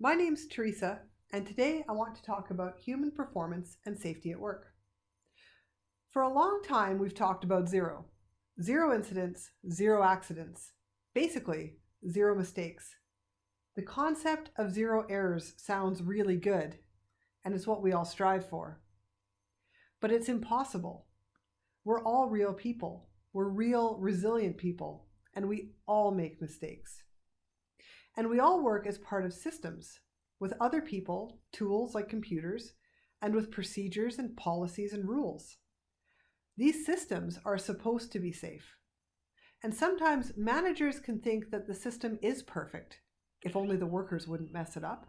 My name's Teresa, and today I want to talk about human performance and safety at work. For a long time, we've talked about zero. Zero incidents, zero accidents. Basically, zero mistakes. The concept of zero errors sounds really good, and it's what we all strive for. But it's impossible. We're all real people. We're real, resilient people, and we all make mistakes. And we all work as part of systems with other people, tools like computers, and with procedures and policies and rules. These systems are supposed to be safe. And sometimes managers can think that the system is perfect, if only the workers wouldn't mess it up.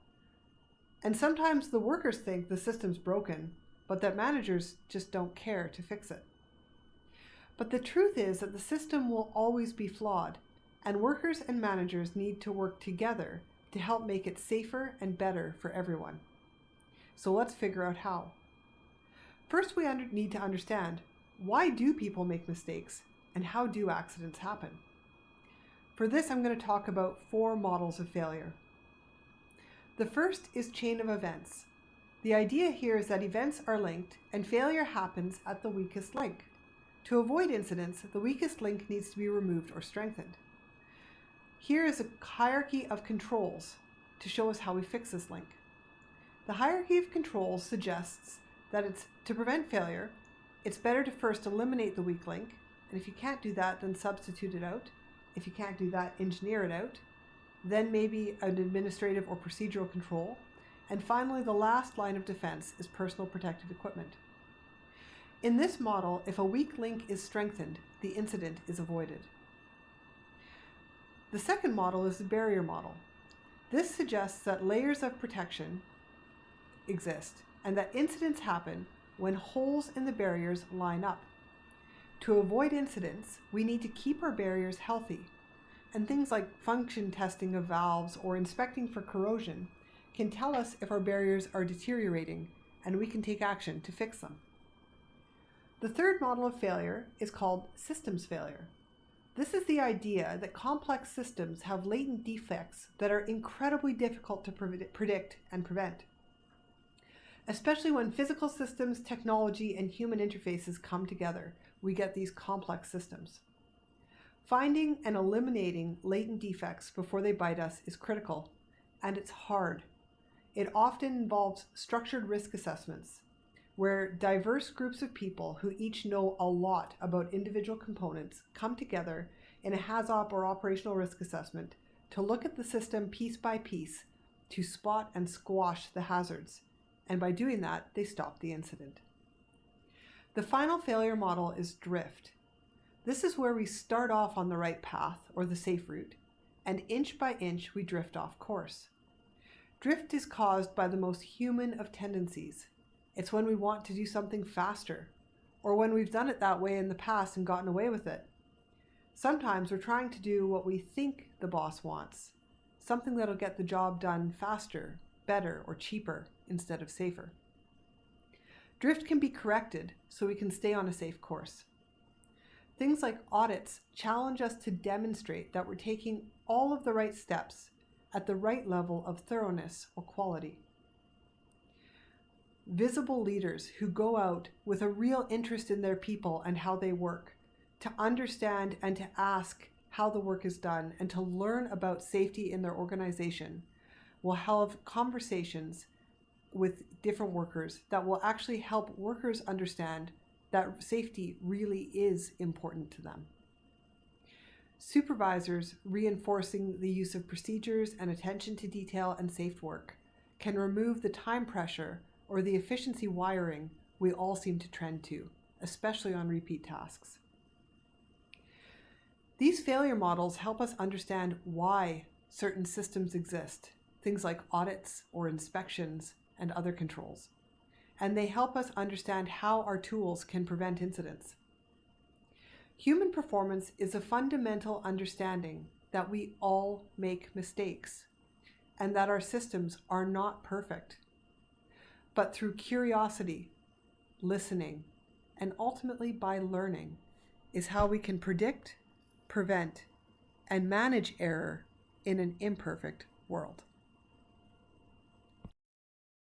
And sometimes the workers think the system's broken, but that managers just don't care to fix it. But the truth is that the system will always be flawed, and workers and managers need to work together to help make it safer and better for everyone. So let's figure out how. First, we need to understand, why do people make mistakes, and how do accidents happen? For this, I'm going to talk about 4 models of failure. The first is chain of events. The idea here is that events are linked, and failure happens at the weakest link. To avoid incidents, the weakest link needs to be removed or strengthened. Here is a hierarchy of controls to show us how we fix this link. The hierarchy of controls suggests that to prevent failure, it's better to first eliminate the weak link, and if you can't do that, then substitute it out. If you can't do that, engineer it out. Then maybe an administrative or procedural control. And finally, the last line of defense is personal protective equipment. In this model, if a weak link is strengthened, the incident is avoided. The second model is the barrier model. This suggests that layers of protection exist and that incidents happen when holes in the barriers line up. To avoid incidents, we need to keep our barriers healthy, and things like function testing of valves or inspecting for corrosion can tell us if our barriers are deteriorating, and we can take action to fix them. The third model of failure is called systems failure. This is the idea that complex systems have latent defects that are incredibly difficult to predict and prevent. Especially when physical systems, technology, and human interfaces come together, we get these complex systems. Finding and eliminating latent defects before they bite us is critical, and it's hard. It often involves structured risk assessments, where diverse groups of people who each know a lot about individual components come together in a HAZOP or operational risk assessment to look at the system piece by piece to spot and squash the hazards. And by doing that, they stop the incident. The final failure model is drift. This is where we start off on the right path or the safe route, and inch by inch we drift off course. Drift is caused by the most human of tendencies. It's when we want to do something faster, or when we've done it that way in the past and gotten away with it. Sometimes we're trying to do what we think the boss wants, something that'll get the job done faster, better, or cheaper instead of safer. Drift can be corrected so we can stay on a safe course. Things like audits challenge us to demonstrate that we're taking all of the right steps at the right level of thoroughness or quality. Visible leaders who go out with a real interest in their people and how they work, to understand and to ask how the work is done and to learn about safety in their organization, will have conversations with different workers that will actually help workers understand that safety really is important to them. Supervisors reinforcing the use of procedures and attention to detail and safe work can remove the time pressure or the efficiency wiring we all seem to trend to, especially on repeat tasks. These failure models help us understand why certain systems exist, things like audits or inspections and other controls, and they help us understand how our tools can prevent incidents. Human performance is a fundamental understanding that we all make mistakes and that our systems are not perfect. But through curiosity, listening, and ultimately by learning is how we can predict, prevent, and manage error in an imperfect world.